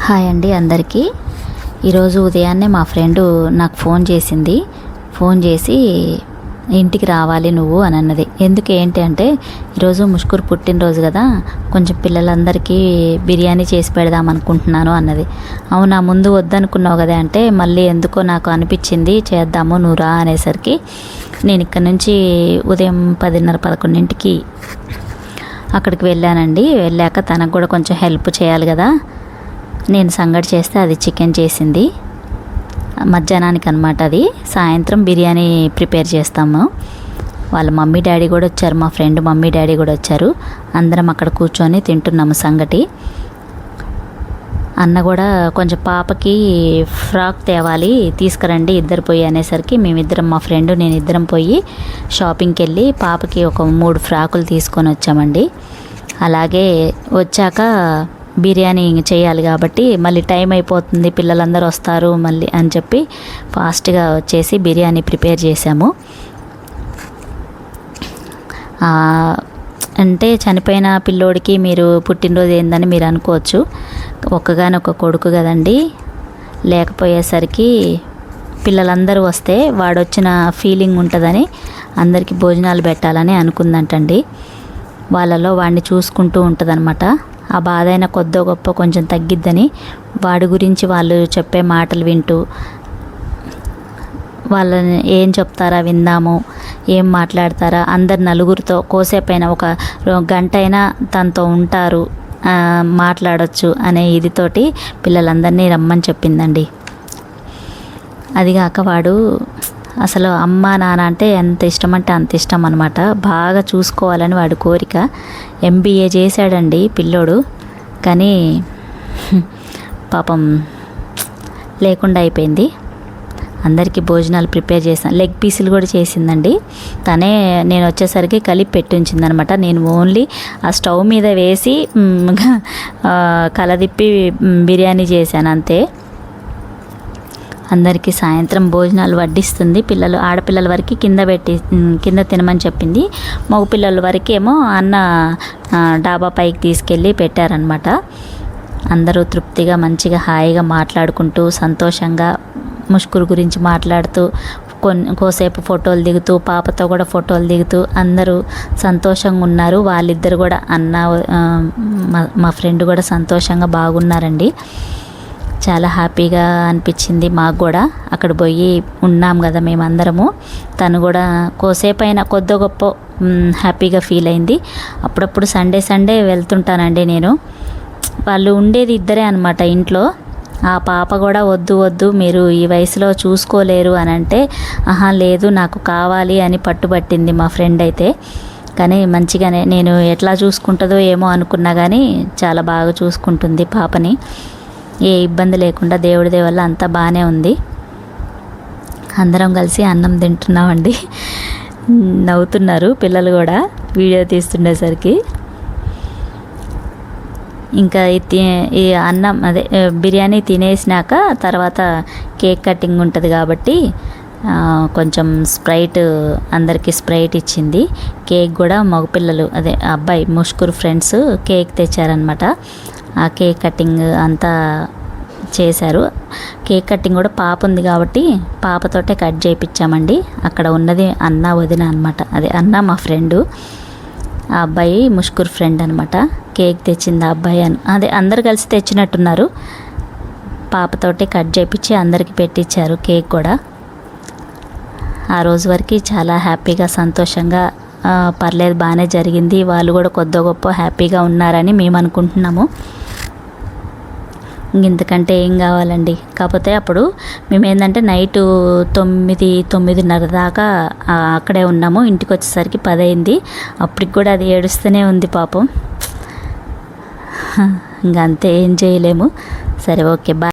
Hi అండి అందరికీ. ఈరోజు ఉదయాన్నే మా ఫ్రెండు నాకు ఫోన్ చేసింది. ఫోన్ చేసి ఇంటికి రావాలి నువ్వు అని అన్నది. ఎందుకు ఏంటి అంటే ఈరోజు ముష్కూరు పుట్టినరోజు కదా, కొంచెం పిల్లలందరికీ బిర్యానీ చేసి పెడదాం అనుకుంటున్నాను అన్నది. అవునా, ముందు వద్దనుకున్నావు కదా అంటే మళ్ళీ ఎందుకో నాకు అనిపించింది చేద్దాము నువ్వు రా అనేసరికి నేను ఇక్కడ నుంచి ఉదయం 10:30-11కి అక్కడికి వెళ్ళానండి. వెళ్ళాక తనకు కూడా కొంచెం హెల్ప్ చేయాలి కదా, నేను సంగటి చేస్తే అది చికెన్ చేసింది. మధ్యాహ్నానికి అనమాట. అది సాయంత్రం బిర్యానీ ప్రిపేర్ చేస్తాము. వాళ్ళ మమ్మీ డాడీ కూడా వచ్చారు, మా ఫ్రెండ్ మమ్మీ డాడీ కూడా వచ్చారు. అందరం అక్కడ కూర్చొని తింటున్నాము సంగటి. అన్న కూడా కొంచెం పాపకి ఫ్రాక్ తేవాలి తీసుకురండి ఇద్దరు పోయి అనేసరికి మేమిద్దరం, మా ఫ్రెండ్ నేను ఇద్దరం పోయి షాపింగ్కి వెళ్ళి పాపకి ఒక 3 ఫ్రాకులు తీసుకొని వచ్చామండి. అలాగే వచ్చాక బిర్యానీ చేయాలి కాబట్టి మళ్ళీ టైం అయిపోతుంది, పిల్లలందరూ వస్తారు మళ్ళీ అని చెప్పి ఫాస్ట్గా వచ్చేసి బిర్యానీ ప్రిపేర్ చేసాము. అంటే చనిపోయిన పిల్లోడికి మీరు పుట్టినరోజు ఏందని మీరు అనుకోవచ్చు. ఒక్కగానొక్క కొడుకు కదండి, లేకపోయేసరికి పిల్లలందరూ వస్తే వాడొచ్చిన ఫీలింగ్ ఉంటుందని అందరికీ భోజనాలు పెట్టాలని అనుకుందంటండి. వాళ్ళలో వాడిని చూసుకుంటూ ఉంటుందన్నమాట. ఆ బాధ అయినా కొద్దో గొప్ప కొంచెం తగ్గిద్దని వాడి గురించి వాళ్ళు చెప్పే మాటలు వింటూ వాళ్ళని ఏం చెప్తారా విందాము, ఏం మాట్లాడతారా, అందరు నలుగురితో కోసేపైనా ఒక గంట అయినా తనతో ఉంటారు, మాట్లాడవచ్చు అనే ఇదితోటి పిల్లలందరినీ రమ్మని చెప్పిందండి. అదిగాక వాడు అసలు అమ్మ నాన్న అంటే ఎంత ఇష్టం అంటే అంత ఇష్టం అనమాట. బాగా చూసుకోవాలని వాడి కోరిక. MBA చేశాడండి పిల్లోడు, కానీ పాపం లేకుండా అయిపోయింది. అందరికీ భోజనాలు ప్రిపేర్ చేశాను. లెగ్ పీసులు కూడా చేసిందండి తనే. నేను వచ్చేసరికి కలిపి పెట్టి ఉంచిందనమాట. నేను ఓన్లీ ఆ స్టవ్ మీద వేసి కలదిప్పి బిర్యానీ చేశాను అంతే. అందరికీ సాయంత్రం భోజనాలు వడ్డిస్తుంది. పిల్లలు ఆడపిల్లల వరకు కింద తినమని చెప్పింది. మగ పిల్లల వరకు ఏమో అన్న డాబా పైకి తీసుకెళ్ళి పెట్టారనమాట. అందరూ తృప్తిగా మంచిగా హాయిగా మాట్లాడుకుంటూ సంతోషంగా ముష్కూరు గురించి మాట్లాడుతూ కోసేపు ఫోటోలు దిగుతూ పాపతో కూడా ఫోటోలు దిగుతూ అందరూ సంతోషంగా ఉన్నారు. వాళ్ళిద్దరు కూడా అన్న మా ఫ్రెండ్ కూడా సంతోషంగా బాగున్నారండి. చాలా హ్యాపీగా అనిపించింది మాకు కూడా. అక్కడ పోయి ఉన్నాం కదా మేమందరము. తను కూడా కోసేపు అయినా కొద్ది గొప్ప హ్యాపీగా ఫీల్ అయింది. అప్పుడప్పుడు సండే వెళ్తుంటానండి నేను. వాళ్ళు ఉండేది ఇద్దరే అనమాట ఇంట్లో. ఆ పాప కూడా వద్దు మీరు ఈ వయసులో చూసుకోలేరు అని అంటే, లేదు నాకు కావాలి అని పట్టుబట్టింది మా ఫ్రెండ్ అయితే. కానీ మంచిగానే, నేను ఎట్లా చూసుకుంటుందో ఏమో అనుకున్నా కానీ చాలా బాగా చూసుకుంటుంది పాపని. ఏ ఇబ్బంది లేకుండా దేవుడి దయ వల్ల అంతా బాగానే ఉంది. అందరం కలిసి అన్నం తింటున్నామండి. నవ్వుతున్నారు పిల్లలు కూడా వీడియో తీస్తుండేసరికి. ఇంకా ఈ అన్నం అదే బిర్యానీ తినేసినాక తర్వాత కేక్ కటింగ్ ఉంటుంది కాబట్టి కొంచెం స్ప్రైట్, అందరికీ స్ప్రైట్ ఇచ్చింది. కేక్ కూడా మగపిల్లలు అదే అబ్బాయి ముష్కూరు ఫ్రెండ్స్ కేక్ తెచ్చారనమాట. ఆ కేక్ కటింగ్ అంతా చేశారు. కేక్ కటింగ్ కూడా పాప ఉంది కాబట్టి పాపతోటే కట్ చేయించామండి. అక్కడ ఉన్నది అన్న వదిన అనమాట. అదే అన్న మా ఫ్రెండు, ఆ అబ్బాయి ముష్కూరు ఫ్రెండ్ అనమాట. కేక్ తెచ్చింది ఆ అబ్బాయి అదే అందరు కలిసి తెచ్చినట్టున్నారు. పాపతోటి కట్ చేయించి అందరికీ పెట్టించారు కేక్ కూడా. ఆ రోజు వరకు చాలా హ్యాపీగా సంతోషంగా పర్లేదు బాగానే జరిగింది. వాళ్ళు కూడా కొద్ది గొప్ప హ్యాపీగా ఉన్నారని మేము అనుకుంటున్నాము. ఇంతకంటే ఏం కావాలండి. కాకపోతే అప్పుడు మేము ఏంటంటే నైటు 9-9:30 దాకా అక్కడే ఉన్నాము. ఇంటికి వచ్చేసరికి 10 అయింది. అప్పటికి కూడా అది ఏడుస్తూనే ఉంది పాపం. ఇంకంతే, ఏం చేయలేము. సరే, ఓకే, బాయ్.